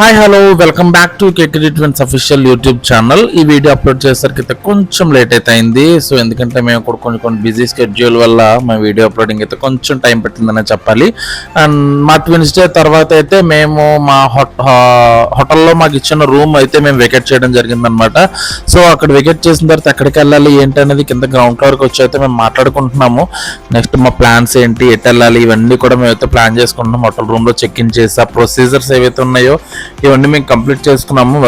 Hi hello welcome back to KK twins official YouTube channel. ఈ video upload చేసేసరికి కొంచెం late అయితే అయింది. సో ఎందుకంటే మేము కూడా కొన్ని బిజీ స్కెడ్యూల్ వల్ల మా వీడియో అప్లోడింగ్ అయితే కొంచెం టైం పెట్టిందనే చెప్పాలి. అండ్ మా ట్విన్స్ డే తర్వాత అయితే మేము మా హోటల్లో మాకు ఇచ్చిన రూమ్ అయితే మేము వెకేట్ చేయడం జరిగిందనమాట. సో అక్కడ వెకేట్ చేసిన తర్వాత ఎక్కడికి వెళ్ళాలి ఏంటి అనేది కింద గ్రౌండ్ ఫ్లోర్కి వచ్చి అయితే మేము మాట్లాడుకుంటున్నాము. నెక్స్ట్ మా ప్లాన్స్ ఏంటి, ఎటు వెళ్ళాలి, ఇవన్నీ కూడా మేమైతే ప్లాన్ చేసుకుంటున్నాం. హోటల్ రూమ్లో చెక్ ఇన్ చేసి ఆ ప్రొసీజర్స్ ఏవైతే ఉన్నాయో ఇవన్నీ మేము కంప్లీట్ చేసుకున్నాము.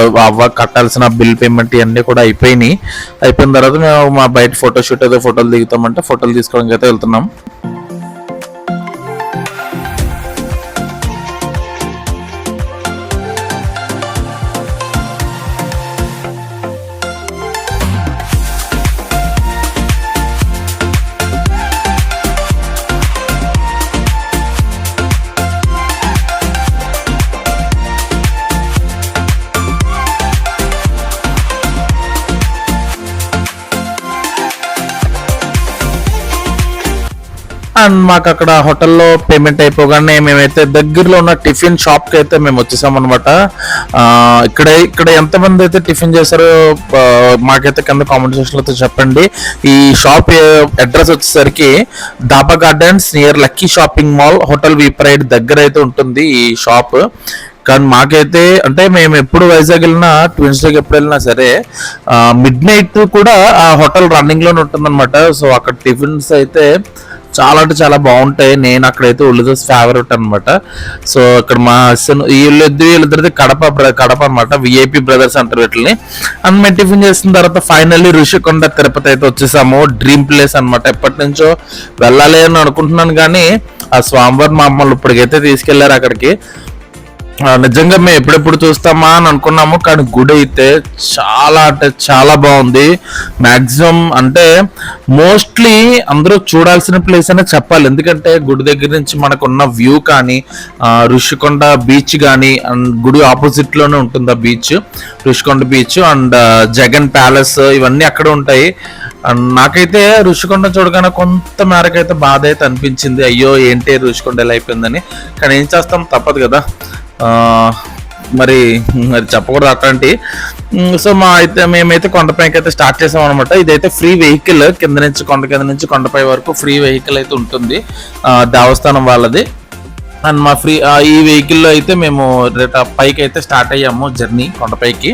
కట్టాల్సిన బిల్ పేమెంట్ ఇవన్నీ కూడా అయిపోయిన తర్వాత మేము మా బయట ఫోటోషూట్ ఏదో ఫోటోలు దిగుతామంటే ఫోటోలు తీసుకోవడానికి అయితే వెళ్తున్నాం. అండ్ మాకు అక్కడ హోటల్లో పేమెంట్ అయిపోగానే మేమైతే దగ్గరలో ఉన్న టిఫిన్ షాప్కి అయితే మేము వచ్చేసాం అనమాట. ఇక్కడ ఎంతమంది అయితే టిఫిన్ చేశారో మాకైతే కింద కామెంట్ సెక్షన్లో అయితే చెప్పండి. ఈ షాప్ అడ్రస్ వచ్చేసరికి Dhaba gardens near lucky shopping mall hotel V pride దగ్గర అయితే ఉంటుంది ఈ షాప్. కానీ మాకైతే అంటే మేము ఎప్పుడు వైజాగ్ వెళ్ళినా ట్విన్స్ డేకి ఎప్పుడు వెళ్ళినా సరే మిడ్ నైట్ కూడా ఆ హోటల్ రన్నింగ్లోనే ఉంటుందన్నమాట. సో అక్కడ టిఫిన్స్ అయితే చాలా అంటే చాలా బాగుంటాయి. నేను అక్కడైతే ఉల్లిదోస్ ఫేవరెట్ అనమాట. సో అక్కడ మా వీళ్ళిద్దరిది కడప అనమాట. విఐపి బ్రదర్స్ అంటారు వీటిని. అండ్ మేము టిఫిన్ చేసిన తర్వాత ఫైనల్లీ ఋషికొండ తిరుపతి అయితే వచ్చేసాము. డ్రీమ్ ప్లేస్ అనమాట. ఎప్పటి నుంచో వెళ్ళాలి అని అనుకుంటున్నాను కానీ ఆ స్వామివారు మమ్మల్ని ఇప్పటికైతే తీసుకెళ్లారు అక్కడికి. నిజంగా మేము ఎప్పుడెప్పుడు చూస్తామా అని అనుకున్నాము కానీ గుడి అయితే చాలా అంటే చాలా బాగుంది. మ్యాక్సిమం అంటే మోస్ట్లీ అందరూ చూడాల్సిన ప్లేస్ అనే చెప్పాలి. ఎందుకంటే గుడి దగ్గర నుంచి మనకున్న వ్యూ కానీ ఋషికొండ బీచ్ కానీ అండ్ గుడి ఆపోజిట్ లోనే ఉంటుంది ఆ beach, Rushikonda beach and Jagan palace ఇవన్నీ అక్కడ ఉంటాయి. అండ్ నాకైతే ఋషికొండ చూడగానే కొంత మేరకు అయితే బాధ అయితే అనిపించింది. అయ్యో ఏంటి ఋషికొండ ఎలా అయిపోయిందని. కానీ ఏం చేస్తాం, తప్పదు కదా, మరి చెప్పకూడదు అట్లాంటి. సో మేమైతే కొండపైకి అయితే స్టార్ట్ చేసాం అనమాట. ఇదైతే ఫ్రీ వెహికల్, కింద నుంచి కొండపై వరకు ఫ్రీ వెహికల్ అయితే ఉంటుంది దేవస్థానం వాళ్ళది. అండ్ ఈ వెహికల్లో అయితే మేము పైకి అయితే స్టార్ట్ అయ్యాము జర్నీ కొండపైకి.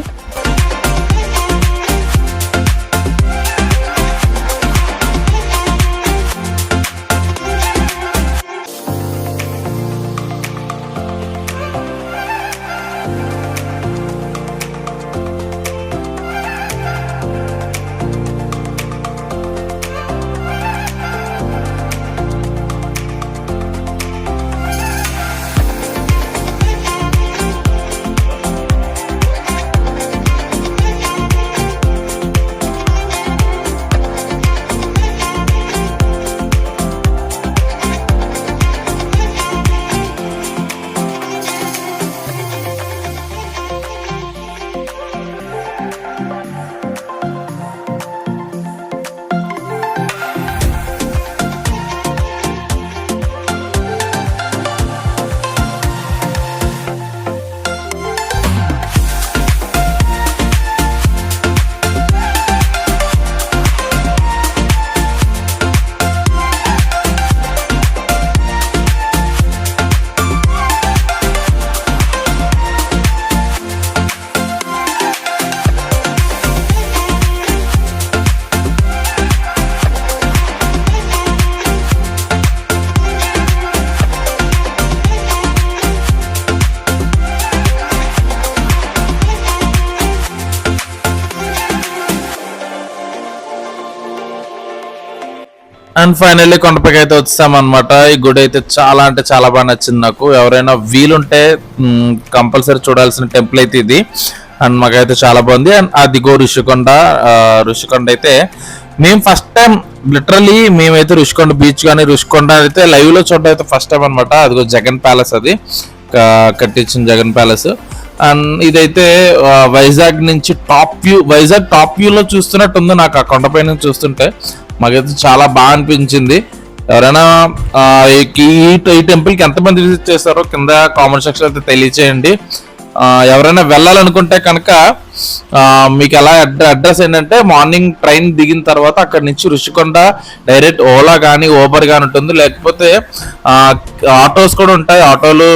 అండ్ ఫైనల్లీ కొండపైకి అయితే వచ్చాం అనమాట. ఈ గుడి అయితే చాలా అంటే చాలా బాగా నచ్చింది నాకు. ఎవరైనా వీలుంటే కంపల్సరీ చూడాల్సిన టెంపుల్ అయితే ఇది. అండ్ మాకైతే చాలా బాగుంది. అండ్ అదిగో ఋషికొండ అయితే మేము ఫస్ట్ టైం లిటరలీ మేమైతే ఋషికొండ బీచ్ కానీ ఋషికొండ అయితే లైవ్ లో చూడడం అయితే ఫస్ట్ టైం అనమాట. అదిగో జగన్ ప్యాలెస్, అది కట్టించిన జగన్ ప్యాలెస్. అండ్ ఇదైతే వైజాగ్ నుంచి వైజాగ్ టాప్ వ్యూలో చూస్తున్నట్టు ఉంది నాకు ఆ కొండపై నుంచి చూస్తుంటే. మాకైతే చాలా బాగా అనిపించింది. ఎవరైనా ఈ టెంపుల్కి ఎంతమంది విజిట్ చేస్తారో కింద కామెంట్ సెక్షన్ అయితే తెలియచేయండి. ఎవరైనా వెళ్ళాలనుకుంటే కనుక మీకు ఎలా అడ్రస్ ఏంటంటే మార్నింగ్ ట్రైన్ దిగిన తర్వాత అక్కడ నుంచి రుషికొండ డైరెక్ట్ ఓలా కానీ ఊబర్ కానీ ఉంటుంది, లేకపోతే ఆటోస్ కూడా ఉంటాయి, ఆటోలు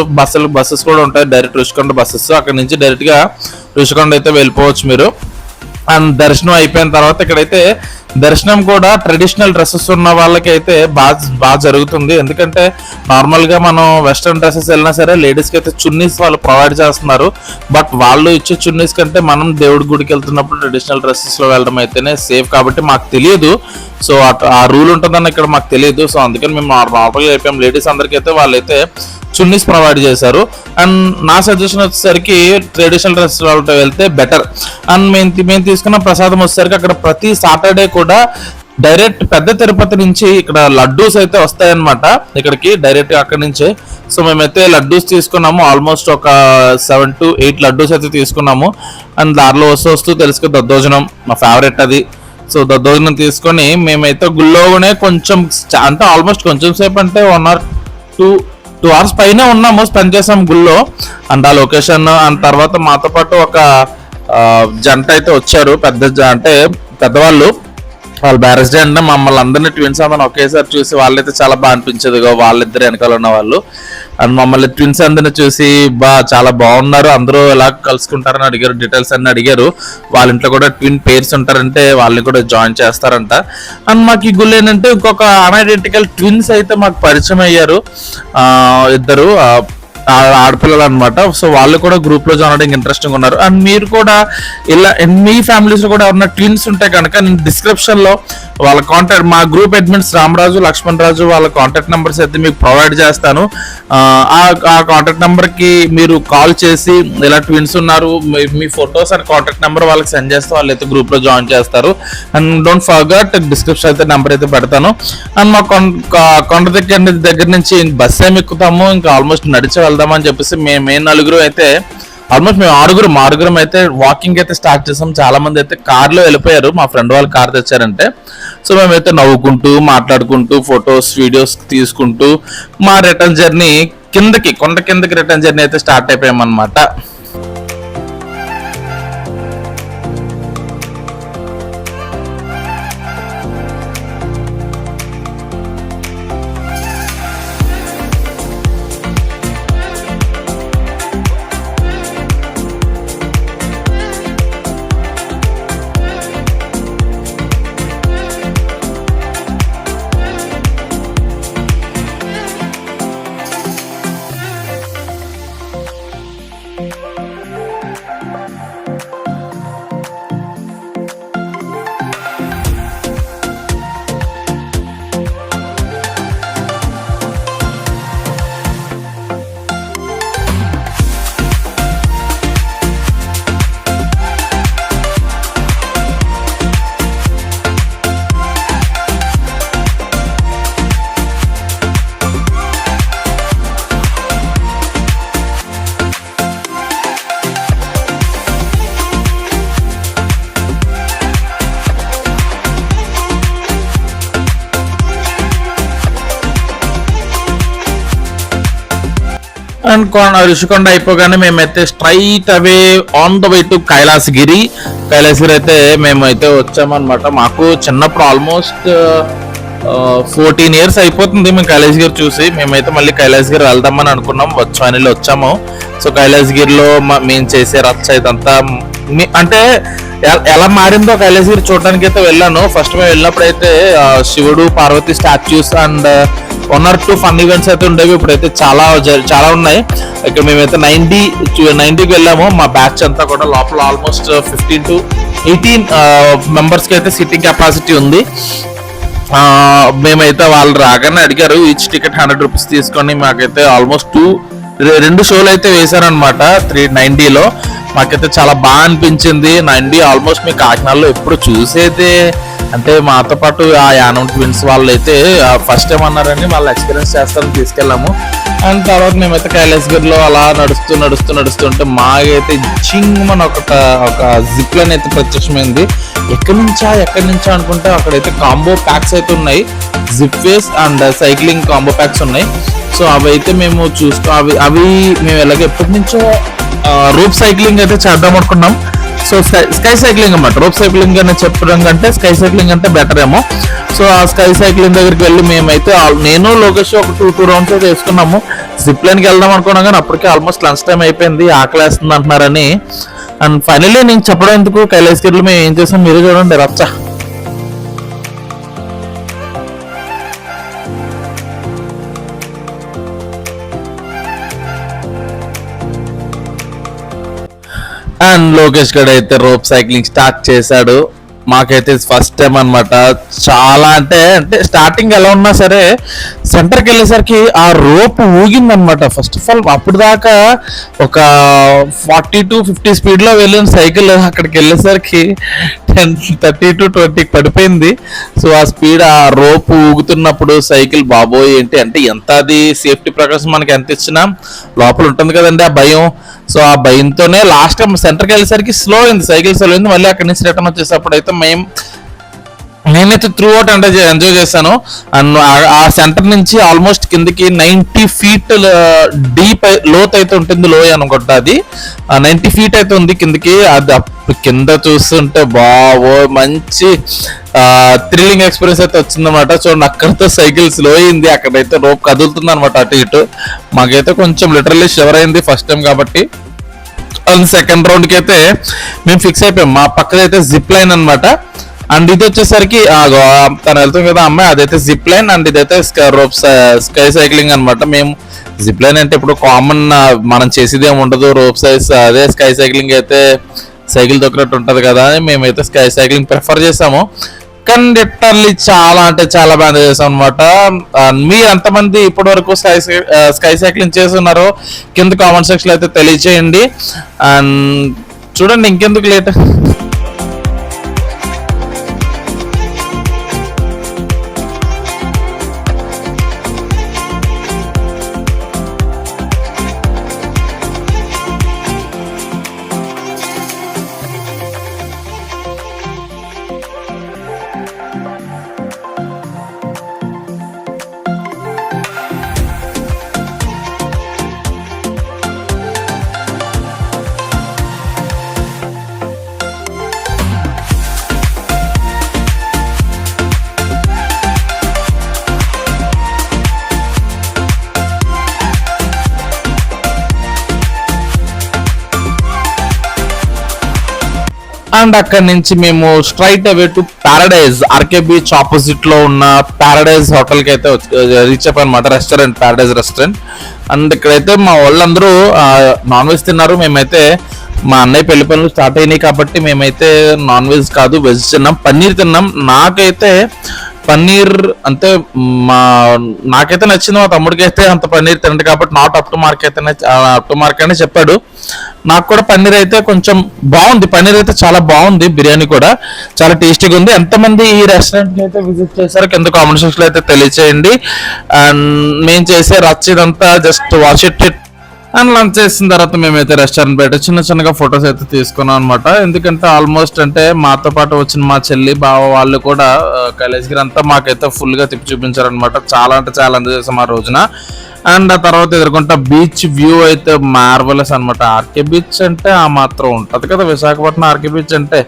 బస్సెస్ కూడా ఉంటాయి, డైరెక్ట్ రుషికొండ బస్సెస్. అక్కడ నుంచి డైరెక్ట్ గా రుషికొండ అయితే వెళ్ళిపోవచ్చు మీరు. అండ్ దర్శనం అయిపోయిన తర్వాత ఇక్కడైతే దర్శనం కూడా ట్రెడిషనల్ డ్రెస్సెస్ ఉన్న వాళ్ళకి అయితే బాగా జరుగుతుంది. ఎందుకంటే నార్మల్ గా మనం వెస్ట్రన్ డ్రెస్సెస్ వెళ్ళినా సరే లేడీస్ కి అయితే చున్నీస్ వాళ్ళు ప్రొవైడ్ చేస్తున్నారు. బట్ వాళ్ళు ఇచ్చే చున్నీస్ కంటే మనం దేవుడి గుడికి వెళ్తున్నప్పుడు ట్రెడిషనల్ డ్రెస్సెస్ లో వెళ్ళడం అయితేనే సేఫ్. కాబట్టి మాకు తెలియదు, సో ఆ రూల్ ఉంటుందని ఇక్కడ మాకు తెలియదు. సో అందుకని మేము నార్మల్గా అయిపోయాం. లేడీస్ అందరికీ అయితే వాళ్ళైతే చున్నీస్ ప్రొవైడ్ చేశారు. అండ్ నా సజెషన్ వచ్చేసరికి ట్రెడిషనల్ డ్రెస్ వాళ్ళతో వెళ్తే బెటర్. అండ్ మేము తీసుకున్న ప్రసాదం వచ్చేసరికి అక్కడ ప్రతి సాటర్డే కూడా డైరెక్ట్ పెద్ద తిరుపతి నుంచి ఇక్కడ లడ్డూస్ అయితే వస్తాయన్నమాట ఇక్కడికి డైరెక్ట్ అక్కడి నుంచే. సో మేమైతే లడ్డూస్ తీసుకున్నాము, ఆల్మోస్ట్ ఒక 7 to 8 లడ్డూస్ అయితే తీసుకున్నాము. అండ్ దారిలో వస్తూ తెలుసు దద్దోజనం మా ఫేవరెట్ అది. సో దద్దోజనం తీసుకొని మేమైతే గుళ్ళోనే కొంచెం అంటే ఆల్మోస్ట్ కొంచెం సేపు అంటే 1 or 2 hours పైన ఉన్నాము, స్పెండ్ చేసాం గుళ్ళో. అండ్ ఆ లొకేషన్ అండ్ తర్వాత మాతో పాటు ఒక జంట అయితే వచ్చారు, అంటే పెద్దవాళ్ళు, వాళ్ళు మ్యారేజ్ అంటే మమ్మల్ని అందరినీ ట్విన్స్ అందరిని ఒకేసారి చూసి వాళ్ళైతే చాలా బాగా అనిపించేది. వాళ్ళిద్దరు వెనకాల ఉన్న వాళ్ళు అండ్ మమ్మల్ని ట్విన్స్ అందరిని చూసి చాలా బాగున్నారు, అందరూ ఎలా కలుసుకుంటారని అడిగారు, డీటెయిల్స్ అన్ని అడిగారు. వాళ్ళ ఇంట్లో కూడా ట్విన్ పేర్స్ ఉంటారంటే వాళ్ళని కూడా జాయిన్ చేస్తారంట. అండ్ మాకు ఈ గుళ్ళు ఏంటంటే ఇంకొక అన్ఐడెంటికల్ ట్విన్స్ అయితే మాకు పరిచయం అయ్యారు, ఇద్దరు ఆడపిల్లలు అనమాట. సో వాళ్ళు కూడా గ్రూప్ లో జాయిన్ అవడానికి ఇంట్రెస్టింగ్ ఉన్నారు. అండ్ మీరు కూడా ఇలా మీ ఫ్యామిలీస్ లో కూడా ఎవరైనా ట్విన్స్ ఉంటే కనుక నేను డిస్క్రిప్షన్ లో వాళ్ళ కాంటాక్ట్, మా గ్రూప్ అడ్మిన్స్ రామరాజు లక్ష్మణ్ రాజు వాళ్ళ కాంటాక్ట్ నెంబర్స్ అయితే మీకు ప్రొవైడ్ చేస్తాను. ఆ కాంటాక్ట్ నెంబర్ కి మీరు కాల్ చేసి ఇలా ట్విన్స్ ఉన్నారు మీ ఫొటోస్ అండ్ కాంటాక్ట్ నెంబర్ వాళ్ళకి సెండ్ చేస్తే వాళ్ళు అయితే గ్రూప్ లో జాయిన్ చేస్తారు. అండ్ డోంట్ ఫర్గెట్ డిస్క్రిప్షన్ అయితే నెంబర్ అయితే పెడతాను. అండ్ మా కొండ దగ్గర నుంచి బస్ ఏమి ఎక్కుతాము, ఇంకా ఆల్మోస్ట్ నడిచి వెళ్దామని చెప్పేసి మేము నలుగురు అయితే ఆల్మోస్ట్ మేము ఆరుగురం అయితే వాకింగ్ అయితే స్టార్ట్ చేసాం. చాలా మంది అయితే కార్లో వెళ్ళిపోయారు, మా ఫ్రెండ్ వాళ్ళు కార్ తెచ్చారంటే. సో మేమైతే నవ్వుకుంటూ మాట్లాడుకుంటూ ఫొటోస్ వీడియోస్ తీసుకుంటూ మా రిటర్న్ జర్నీ కొండ కిందకి రిటర్న్ జర్నీ అయితే స్టార్ట్ అయిపోయామన్నమాట. అండ్ ఋషికొండ అయిపోగానే మేమైతే straight away on the way to Kailasagiri అయితే మేమైతే వచ్చామన్నమాట. మాకు చిన్నప్పుడు ఆల్మోస్ట్ 14 years అయిపోతుంది మేము కైలాసగిరి చూసి. మేమైతే మళ్ళీ కైలాసగిరి వెళ్దామని అనుకున్నాం, ఫైనల్లీ వచ్చాము. సో కైలాసగిరిలో మేము చేసే రచ్చ ఇదంతా అంటే ఎలా మారిందో కైలాసగిరి చూడడానికి అయితే వెళ్ళాను. ఫస్ట్ మేము వెళ్ళినప్పుడు అయితే శివుడు Parvati statues and 1 or 2 fun events అయితే ఉండేవి. ఇప్పుడైతే చాలా ఉన్నాయి. ఇక్కడ మేమైతే 90కి వెళ్ళాము. మా బ్యాచ్ అంతా కూడా లోపల ఆల్మోస్ట్ 15 to 18 మెంబర్స్ కి అయితే సిట్టింగ్ కెపాసిటీ ఉంది. మేమైతే వాళ్ళు రాగానే అడిగారు ఈచ్ టికెట్ 100 rupees తీసుకొని మాకైతే ఆల్మోస్ట్ 2 షోలు అయితే వేశారనమాట 390లో. మాకైతే చాలా బాగా అనిపించింది. 90 ఆల్మోస్ట్ మీ కాకినాడలో ఎప్పుడు చూసేదే. అంటే మాతో పాటు ఆ యానం ట్విన్స్ వాళ్ళు అయితే ఫస్ట్ టైం అన్నారని వాళ్ళు ఎక్స్పీరియన్స్ చేస్తారని తీసుకెళ్ళాము. అండ్ తర్వాత మేమైతే కైలాసగిరిలో అలా నడుస్తుంటే మాకైతే చింగ్మని ఒక జిప్ లైన్ అయితే ప్రత్యక్షమైంది. ఎక్కడి నుంచా అనుకుంటే అక్కడైతే కాంబో ప్యాక్స్ అయితే ఉన్నాయి, zip ways and cycling combo packs ఉన్నాయి. సో అవి అయితే మేము అవి మేము ఎలాగ ఎప్పటి నుంచో రూప్ సైక్లింగ్ అయితే చేద్దాం అనుకున్నాం. సో స్కై సైక్లింగ్ అన్నమాట. రోప్ సైక్లింగ్ అని చెప్పడం కంటే స్కై సైక్లింగ్ అంటే బెటర్ ఏమో. సో ఆ స్కై సైక్లింగ్ దగ్గరికి వెళ్ళి మేమైతే నేను లోకేష్ ఒక టూ రౌండ్స్ అయితే వేసుకున్నాము. జిప్ లైన్కి వెళ్దాం అనుకున్నాం కానీ అప్పటికే ఆల్మోస్ట్ లంచ్ టైం అయిపోయింది, ఆకలేస్తుంది అంటున్నారని. అండ్ ఫైనల్లీ నేను చెప్పడం ఎందుకు, కైలాసగిరిలో మేము ఏం చేసాం మీరు చూడండి రచ్చ. అండ్ లోకేష్ గడ్ అయితే రోప్ సైక్లింగ్ స్టార్ట్ చేశాడు. మాకైతే ఫస్ట్ టైం అనమాట. చాలా అంటే స్టార్టింగ్ ఎలా ఉన్నా సరే సెంటర్కి వెళ్ళేసరికి ఆ రోప్ ఊగిందనమాట. ఫస్ట్ ఆఫ్ ఆల్ అప్పుడు దాకా ఒక 40 to 50 స్పీడ్లో వెళ్ళిన సైకిల్ అక్కడికి వెళ్ళేసరికి 30 to 20 పడిపోయింది. సో ఆ స్పీడ్ ఆ రోప్ ఊగుతున్నప్పుడు సైకిల్ బాబోయ్ ఏంటి అంటే ఎంత అది సేఫ్టీ ప్రికాషన్ మనకి ఎంత ఇచ్చినా లోపల ఉంటుంది కదండి ఆ భయం. సో ఆ భయంతోనే లాస్ట్ టైం సెంటర్కి వెళ్ళేసరికి స్లో అయింది, సైకిల్ స్లో అయింది. మళ్ళీ అక్కడి నుంచి రిటర్న్ వచ్చేటప్పుడు అయితే నేనైతే త్రూ అవుట్ ఎంజాయ్ చేశాను. అండ్ ఆ సెంటర్ నుంచి ఆల్మోస్ట్ కిందకి 90 feet డీప్ లోత్ అయితే ఉంటుంది, లోయ అనుకుంటా అది 90 feet అయితే ఉంది కిందకి. అది కింద చూస్తుంటే బావో మంచి థ్రిల్లింగ్ ఎక్స్పీరియన్స్ అయితే వచ్చిందన్నమాట. చూడండి అక్కడితో సైకిల్ స్లో అయింది, అక్కడైతే రోప్ కదులుతుంది అనమాట అటు ఇటు. మాకైతే కొంచెం లిటరల్లీ షవర్ అయింది ఫస్ట్ టైం కాబట్టి. అండ్ సెకండ్ రౌండ్కి అయితే మేము ఫిక్స్ అయిపోయాం. మా పక్కదైతే జిప్ లైన్ అనమాట. అండ్ ఇది వచ్చేసరికి తను వెళ్తుంది కదా అమ్మాయి, అదైతే జిప్ లైన్. అండ్ ఇదైతే రోప్ స్కై సైక్లింగ్ అనమాట. మేము జిప్ లైన్ అంటే ఇప్పుడు కామన్ మనం చేసేది ఏమి ఉండదు, రోప్ సైజ్ అదే స్కై సైక్లింగ్ అయితే సైకిల్ తొక్కినట్టు ఉంటుంది కదా అని మేమైతే స్కై సైక్లింగ్ ప్రిఫర్ చేసాము. కానీ లిటరల్లీ చాలా అంటే చాలా బాగా చేసాం అనమాట. మీరు ఎంతమంది ఇప్పటి వరకు స్కై సైక్లింగ్ చేస్తున్నారో కింద కామెంట్ సెక్షన్ అయితే తెలియచేయండి. అండ్ చూడండి ఇంకెందుకు లేట్. అండ్ అక్కడి నుంచి మేము straight away to Paradise, RK beach opposite లో ఉన్న ప్యారడైజ్ హోటల్ కి అయితే రీచ్ అయిపోయి అనమాట. Restaurant, Paradise restaurant. అండ్ ఇక్కడైతే మా వాళ్ళందరూ నాన్ వెజ్ తిన్నారు. మేమైతే మా అన్నయ్య పెళ్లి పనులు స్టార్ట్ అయినాయి కాబట్టి మేమైతే నాన్ వెజ్ కాదు వెజ్ తిన్నాం, పన్నీర్ తిన్నాం. నాకైతే పన్నీర్ అంటే నాకైతే నచ్చింది, మా తమ్ముడికి అయితే అంత పన్నీర్ తినండి కాబట్టి నాట్ అప్ టు మార్క్ అయితే అప్ టు మార్క్ అని చెప్పాడు. నాకు కూడా పన్నీర్ అయితే కొంచెం బాగుంది, పన్నీర్ అయితే చాలా బాగుంది, బిర్యానీ కూడా చాలా టేస్టీగా ఉంది. ఎంతమంది ఈ రెస్టారెంట్కి అయితే విజిట్ చేశారో కింద కామెంట్ సెక్షన్లో అయితే తెలియచేయండి. అండ్ మేము చేసే రచ్చ ఇదంతా just watch it. And lunch చేసిన తర్వాత మేమైతే రెస్టారెంట్ బయట చిన్నగా ఫొటోస్ అయితే తీసుకున్నాం అనమాట. ఎందుకంటే ఆల్మోస్ట్ అంటే మాతో పాటు వచ్చిన మా చెల్లి బావ వాళ్ళు కూడా కైలాసగిరి అంతా మాకైతే ఫుల్గా తిప్పి చూపించారనమాట. చాలా అంటే చాలా ఎంజాయ్ చేసాం ఆ రోజున. అండ్ ఆ తర్వాత ఎదుర్కొంటా బీచ్ వ్యూ అయితే మార్వలస్ అనమాట. ఆర్కే బీచ్ అంటే ఆ మాత్రం ఉంటుంది కదా విశాఖపట్నం ఆర్కే బీచ్ అంటే.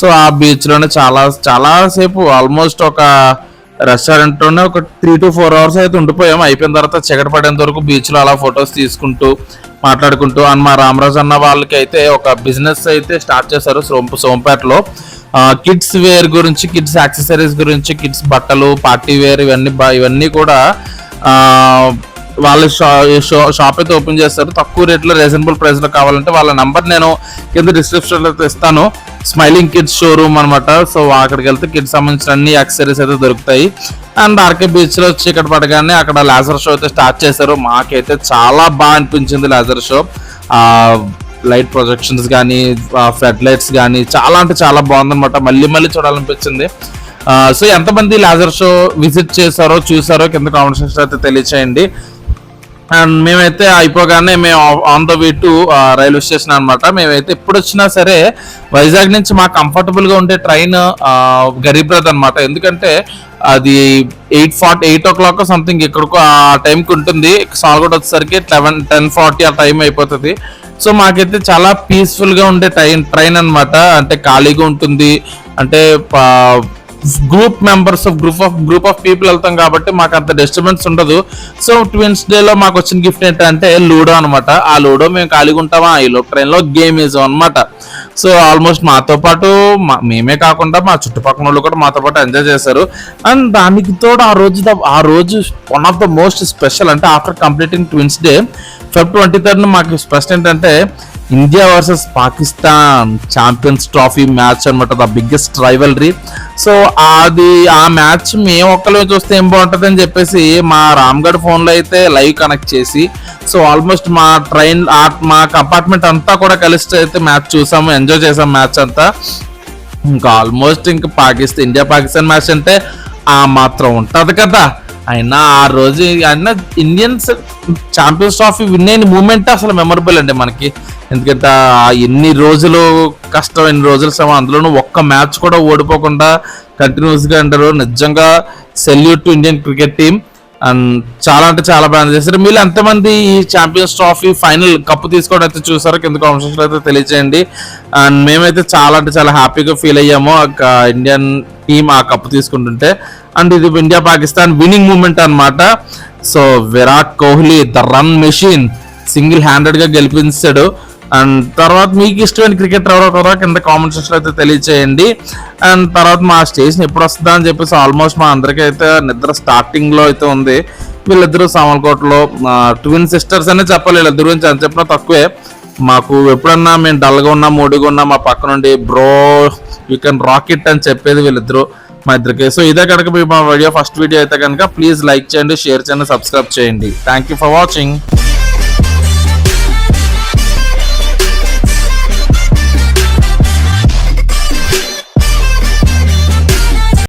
సో ఆ బీచ్లోనే చాలా సేపు ఆల్మోస్ట్ ఒక రెస్టారెంట్లోనే ఒక 3 to 4 hours అయితే ఉండిపోయాం. అయిపోయిన తర్వాత చీకటి పడేంత వరకు బీచ్లో అలా ఫొటోస్ తీసుకుంటూ మాట్లాడుకుంటూ. అండ్ మా రామరాజు అన్న వాళ్ళకి అయితే ఒక బిజినెస్ అయితే స్టార్ట్ చేశారు సోంపేటలో. కిడ్స్ వేర్ గురించి, కిడ్స్ యాక్సెసరీస్ గురించి, కిడ్స్ బట్టలు, పార్టీ వేర్ ఇవన్నీ కూడా వాళ్ళ షాప్ అయితే ఓపెన్ చేస్తారు. తక్కువ రేట్లో రీజనబుల్ ప్రైస్లో కావాలంటే వాళ్ళ నంబర్ నేను కింద డిస్క్రిప్షన్లో అయితే ఇస్తాను. స్మైలింగ్ కిడ్స్ షోరూమ్ అనమాట. సో అక్కడికి వెళ్తే కిడ్స్ సంబంధించిన అన్ని యాక్సెసరీస్ అయితే దొరుకుతాయి. అండ్ ఆర్కే బీచ్లో చీకటి పడగానే అక్కడ లేజర్ షో అయితే స్టార్ట్ చేశారు. మాకైతే చాలా బాగా అనిపించింది లేజర్ షో. లైట్ ప్రొజెక్షన్స్ కానీ, ఫ్లడ్ లైట్స్ కానీ చాలా అంటే చాలా బాగుందనమాట. మళ్ళీ చూడాలనిపించింది. సో ఎంతమంది లేజర్ షో విజిట్ చేశారో చూసారో కింద కామెంట్ సెక్షన్ అయితే తెలియచేయండి. అండ్ మేమైతే అయిపోగానే మేము on the way to railway station అనమాట. మేమైతే ఎప్పుడు వచ్చినా సరే వైజాగ్ నుంచి మాకు కంఫర్టబుల్గా ఉండే ట్రైన్ గరీబ్ రథ్ అనమాట. ఎందుకంటే అది 8 o'clock సంథింగ్ ఇక్కడికి ఆ టైంకి ఉంటుంది. సాల్గొండ వచ్చేసరికి 10:40 ఆ టైం అయిపోతుంది. సో మాకైతే చాలా పీస్ఫుల్ గా ఉండే ట్రైన్ అన్నమాట. అంటే ఖాళీగా ఉంటుంది, అంటే గ్రూప్ ఆఫ్ పీపుల్ వెళ్తాం కాబట్టి మాకు అంత డిస్టర్బెన్స్ ఉండదు. సో ట్విన్స్ డే లో మాకు వచ్చిన గిఫ్ట్ ఏంటంటే లూడో అనమాట. ఆ లూడో మేము ఖాళీగా ఉంటామా, ఈ ట్రైన్ లో గేమ్ వేసాం అనమాట. సో ఆల్మోస్ట్ మాతో పాటు మేమే కాకుండా మా చుట్టుపక్కల వాళ్ళు కూడా మాతో పాటు ఎంజాయ్ చేశారు. అండ్ దానికి తోడు ఆ రోజు one of the most special, అంటే after completing twins day Feb 23 మాకు స్పెషల్ ఏంటంటే India versus Pakistan champions trophy match అనమాట, ద బిగ్గెస్ట్ రైవల్రీ. సో ఆ మ్యాచ్ మేము ఒక్కరే చూస్తే ఏం బాగుంటుంది అని చెప్పేసి మా రామ్గఢ్ ఫోన్లో అయితే లైవ్ కనెక్ట్ చేసి, సో ఆల్మోస్ట్ మా కంపార్ట్మెంట్ అంతా కూడా కలిసి అయితే మ్యాచ్ చూసాము, ఎంజాయ్ చేసాం మ్యాచ్ అంతా. ఇంకా ఆల్మోస్ట్ ఇంకా ఇండియా పాకిస్తాన్ మ్యాచ్ అంటే ఆ మాత్రం ఉంటుంది కదా. అయినా ఆ రోజు అయినా ఇండియన్స్ ఛాంపియన్స్ ట్రోఫీ విన్ అయిన మూమెంట్ అసలు మెమరబుల్ అండి మనకి. ఎందుకంటే ఎన్ని రోజులు కష్టం, ఎన్ని రోజుల సమయం, అందులోనూ ఒక్క మ్యాచ్ కూడా ఓడిపోకుండా కంటిన్యూస్గా అంటారు. నిజంగా salute to Indian cricket team. And చాలా అంటే చాలా బాగా చేశారు. మీరు ఎంతమంది ఈ ఛాంపియన్స్ ట్రోఫీ ఫైనల్ కప్పు తీసుకోవడం అయితే చూసారో కింద కామెంట్స్ లో అయితే తెలియజేయండి. అండ్ మేమైతే చాలా అంటే చాలా హ్యాపీగా ఫీల్ అయ్యాము ఇండియన్ టీమ్ ఆ కప్పు తీసుకుంటుంటే. అండ్ ఇది ఇండియా పాకిస్తాన్ విన్నింగ్ మూమెంట్ అన్నమాట. So Virat Kohli the run machine single handed గా గెలిపించాడు. అండ్ తర్వాత మీకు ఇష్టమైన క్రికెటర్ ఎవరో కూడా కింద కామెంట్ సెక్షన్ అయితే తెలియజేయండి. అండ్ తర్వాత మా స్టేషన్ ఎప్పుడు వస్తుందా అని చెప్పేసి ఆల్మోస్ట్ మా అందరికీ అయితే నిద్ర స్టార్టింగ్ లో అయితే ఉంది. వీళ్ళిద్దరూ సామల్కోటలో ట్విన్ సిస్టర్స్ అనే చెప్పాలి, వీళ్ళిద్దరు గురించి అని చెప్పినా తక్కువే. మాకు ఎప్పుడన్నా మేము డల్గా ఉన్నా మూడీగా ఉన్నా మా పక్క నుండి బ్రో యూ కెన్ రాకెట్ అని చెప్పేది వీళ్ళిద్దరు మా ఇద్దరికి. సో ఇదే కనుక మా వీడియో ఫస్ట్ వీడియో అయితే కనుక ప్లీజ్ లైక్ చేయండి, షేర్ చేయండి, సబ్స్క్రైబ్ చేయండి. Thank you for watching.